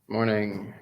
Morning.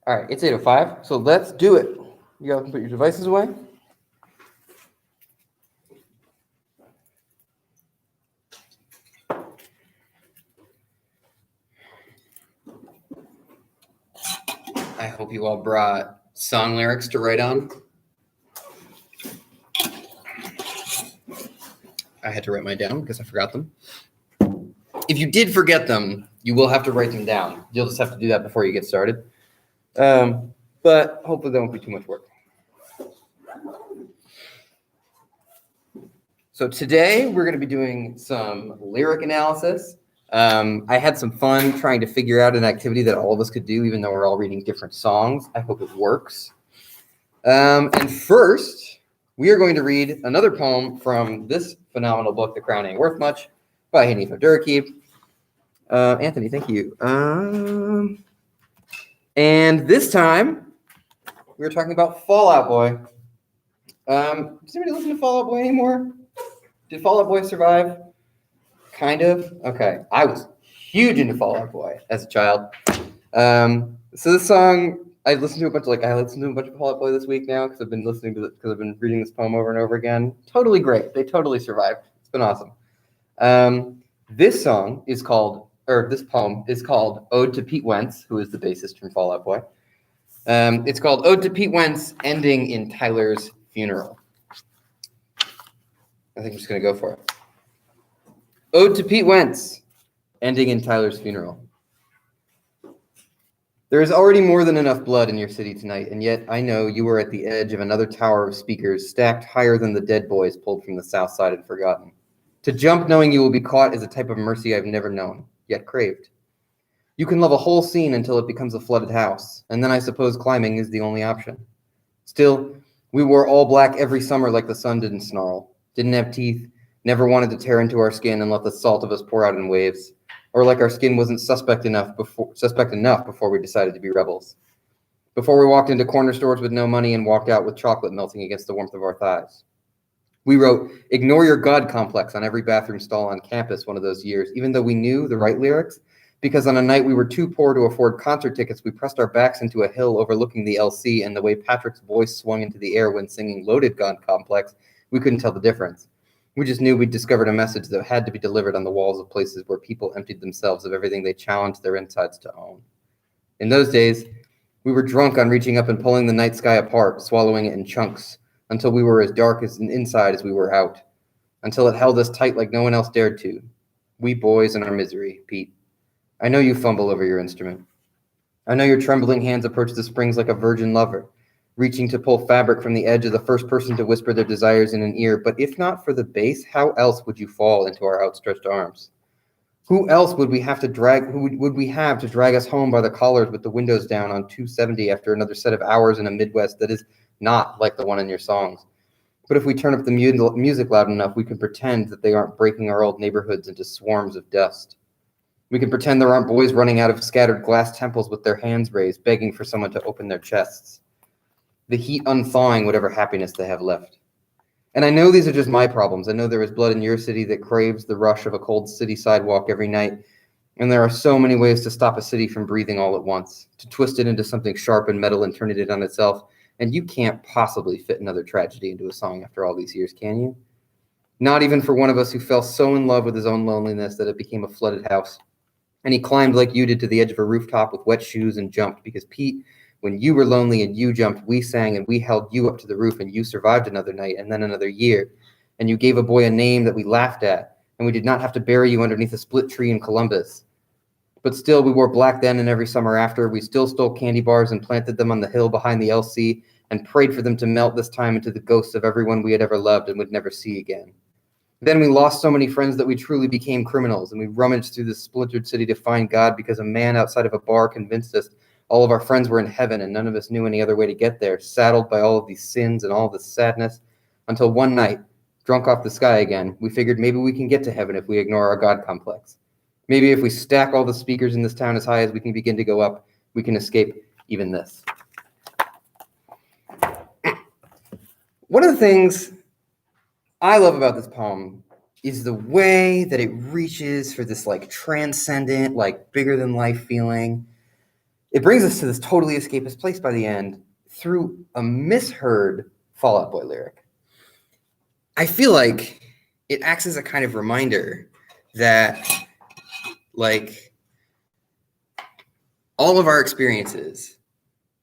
All right, it's 8:05, so let's do it. You guys can put your devices away. I hope you all brought song lyrics to write on. I had to write mine down because I forgot them. If you did forget them, you will have to write them down. You'll just have to do that before you get started. But hopefully that won't be too much work. So today we're going to be doing some lyric analysis. I had some fun trying to figure out an activity that all of us could do, even though we're all reading different songs. I hope it works. And first, we are going to read another poem from this phenomenal book, The Crown Ain't Worth Much, by Hanif Abdurraqib. Anthony, thank you. And this time, we were talking about Fall Out Boy. Does anybody listen to Fall Out Boy anymore? Did Fall Out Boy survive? Kind of. Okay. I was huge into Fall Out Boy as a child. So this song, I listened to a bunch of Fall Out Boy this week now because I've been listening to it because I've been reading this poem over and over again. Totally great. They totally survived. It's been awesome. This poem is called Ode to Pete Wentz, who is the bassist from Fall Out Boy. It's called Ode to Pete Wentz, ending in Tyler's funeral. I think I'm just going to go for it. Ode to Pete Wentz, ending in Tyler's funeral. There is already more than enough blood in your city tonight, and yet I know you are at the edge of another tower of speakers stacked higher than the dead boys pulled from the south side and forgotten. To jump knowing you will be caught is a type of mercy I've never known, yet craved. You can love a whole scene until it becomes a flooded house, and then I suppose climbing is the only option. Still, we wore all black every summer like the sun didn't snarl, didn't have teeth, never wanted to tear into our skin and let the salt of us pour out in waves, or like our skin wasn't suspect enough before we decided to be rebels. Before we walked into corner stores with no money and walked out with chocolate melting against the warmth of our thighs. We wrote, "Ignore your God complex" on every bathroom stall on campus one of those years, even though we knew the right lyrics, because on a night we were too poor to afford concert tickets, we pressed our backs into a hill overlooking the LC, and the way Patrick's voice swung into the air when singing Loaded God Complex, we couldn't tell the difference. We just knew we'd discovered a message that had to be delivered on the walls of places where people emptied themselves of everything they challenged their insides to own. In those days, we were drunk on reaching up and pulling the night sky apart, swallowing it in chunks, until we were as dark inside as we were out, until it held us tight like no one else dared to. We boys in our misery, Pete. I know you fumble over your instrument. I know your trembling hands approach the strings like a virgin lover, reaching to pull fabric from the edge of the first person to whisper their desires in an ear. But if not for the bass, how else would you fall into our outstretched arms? Who else would we have to drag? Who would we have to drag us home by the collars with the windows down on 270 after another set of hours in a Midwest that is not like the one in your songs? But if we turn up the music loud enough, we can pretend that they aren't breaking our old neighborhoods into swarms of dust. We can pretend there aren't boys running out of scattered glass temples with their hands raised, begging for someone to open their chests. The heat unthawing whatever happiness they have left. And I know these are just my problems. I know there is blood in your city that craves the rush of a cold city sidewalk every night. And there are so many ways to stop a city from breathing all at once, to twist it into something sharp and metal and turn it on itself. And you can't possibly fit another tragedy into a song after all these years, can you? Not even for one of us who fell so in love with his own loneliness that it became a flooded house. And he climbed like you did to the edge of a rooftop with wet shoes and jumped because, Pete, when you were lonely and you jumped, we sang and we held you up to the roof and you survived another night and then another year. And you gave a boy a name that we laughed at, and we did not have to bury you underneath a split tree in Columbus. But still, we wore black then and every summer after. We still stole candy bars and planted them on the hill behind the LC and prayed for them to melt this time into the ghosts of everyone we had ever loved and would never see again. Then we lost so many friends that we truly became criminals, and we rummaged through this splintered city to find God because a man outside of a bar convinced us all of our friends were in heaven and none of us knew any other way to get there, saddled by all of these sins and all of this sadness, until one night, drunk off the sky again, we figured maybe we can get to heaven if we ignore our God complex. Maybe if we stack all the speakers in this town as high as we can begin to go up, we can escape even this. One of the things I love about this poem is the way that it reaches for this like transcendent, like bigger than life feeling. It brings us to this totally escapist place by the end through a misheard Fall Out Boy lyric. I feel like it acts as a kind of reminder that like all of our experiences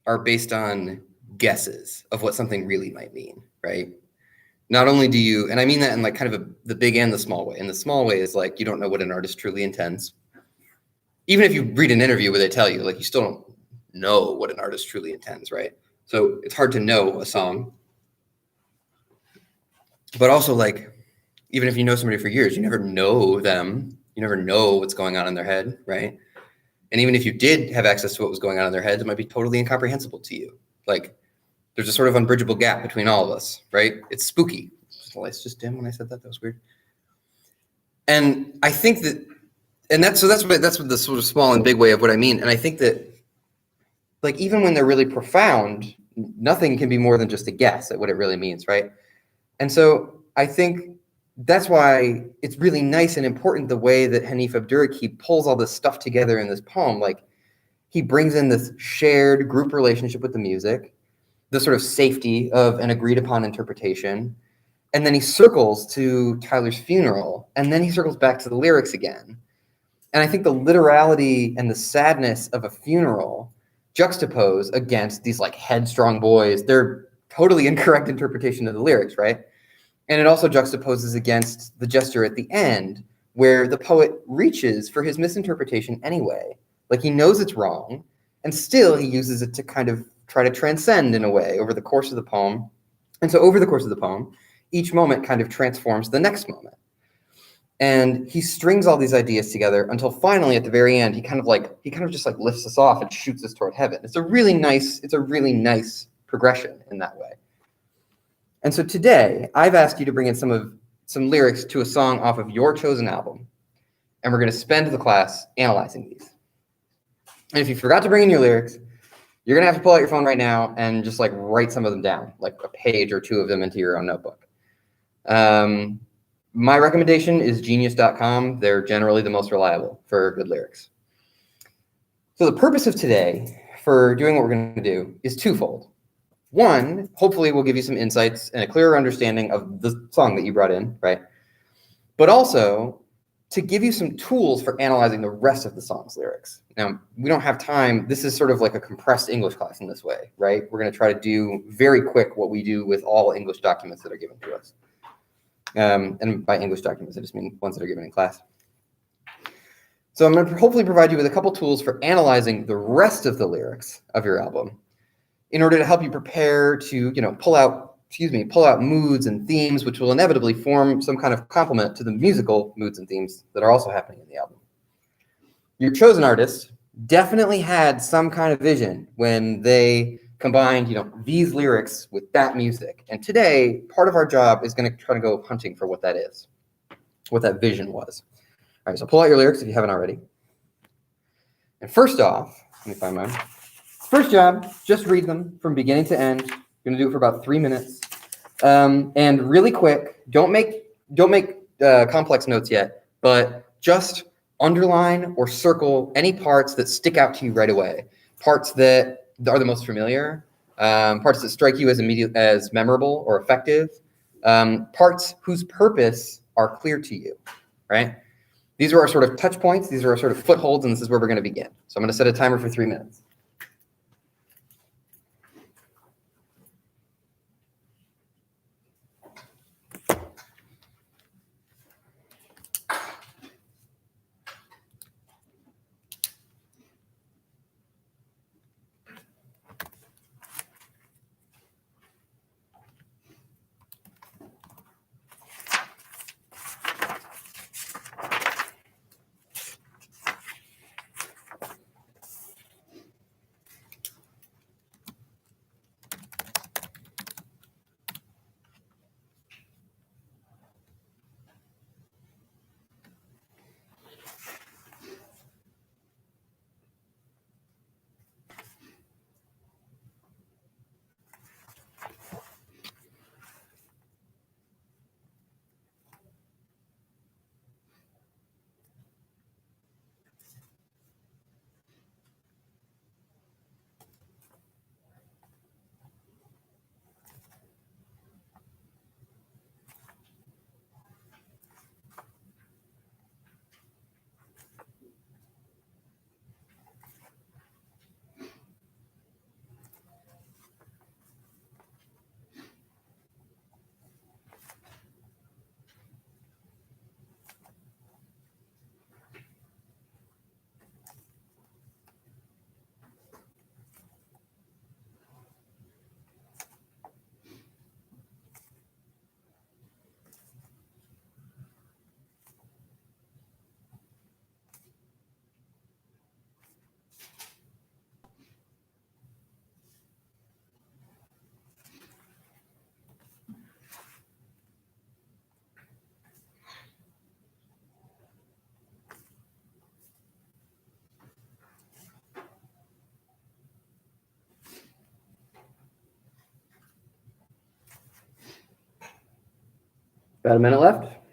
are based on guesses of what something really might mean, right? Not only do you, and I mean that in like kind of the big and the small way. And the small way is like, you don't know what an artist truly intends. Even if you read an interview where they tell you, like, you still don't know what an artist truly intends, right? So it's hard to know a song. But also, like, even if you know somebody for years, you never know them. You never know what's going on in their head, right? And even if you did have access to what was going on in their heads, it might be totally incomprehensible to you. Like, there's a sort of unbridgeable gap between all of us, right? It's spooky. The lights just dim when I said that. That was weird. And I think that, and that's what the sort of small and big way of what I mean. And I think that, like, even when they're really profound, nothing can be more than just a guess at what it really means, right? And so I think that's why it's really nice and important the way that Hanif Abdurraqib pulls all this stuff together in this poem. Like, he brings in this shared group relationship with the music, the sort of safety of an agreed upon interpretation, and then he circles to Tyler's funeral, and then he circles back to the lyrics again. And I think the literality and the sadness of a funeral juxtapose against these like headstrong boys, their totally incorrect interpretation of the lyrics, right? And it also juxtaposes against the gesture at the end, where the poet reaches for his misinterpretation anyway. Like, he knows it's wrong, and still he uses it to kind of try to transcend in a way over the course of the poem. And so over the course of the poem, each moment kind of transforms the next moment. And he strings all these ideas together until finally at the very end, he kind of just like lifts us off and shoots us toward heaven. It's a really nice progression in that way. And so today I've asked you to bring in some lyrics to a song off of your chosen album. And we're going to spend the class analyzing these. And if you forgot to bring in your lyrics, you're going to have to pull out your phone right now and just like write some of them down, like a page or two of them into your own notebook. My recommendation is genius.com. They're generally the most reliable for good lyrics. So the purpose of today for doing what we're going to do is twofold. One, hopefully we'll give you some insights and a clearer understanding of the song that you brought in, right? But also to give you some tools for analyzing the rest of the song's lyrics. Now, we don't have time. This is sort of like a compressed English class in this way, right? We're going to try to do very quick what we do with all English documents that are given to us. And by English documents, I just mean ones that are given in class. So I'm going to hopefully provide you with a couple tools for analyzing the rest of the lyrics of your album in order to help you prepare to, pull out moods and themes, which will inevitably form some kind of complement to the musical moods and themes that are also happening in the album. Your chosen artist definitely had some kind of vision when they combined, these lyrics with that music. And today, part of our job is going to try to go hunting for what that is, what that vision was. All right, so pull out your lyrics if you haven't already. And first off, let me find mine. First job, just read them from beginning to end. I'm going to do it for about 3 minutes. And really quick, don't make complex notes yet, but just underline or circle any parts that stick out to you right away. Parts that are the most familiar, parts that strike you as memorable or effective, parts whose purpose are clear to you, right? These are our sort of touch points. These are our sort of footholds, and this is where we're going to begin. So I'm going to set a timer for 3 minutes. About a minute left.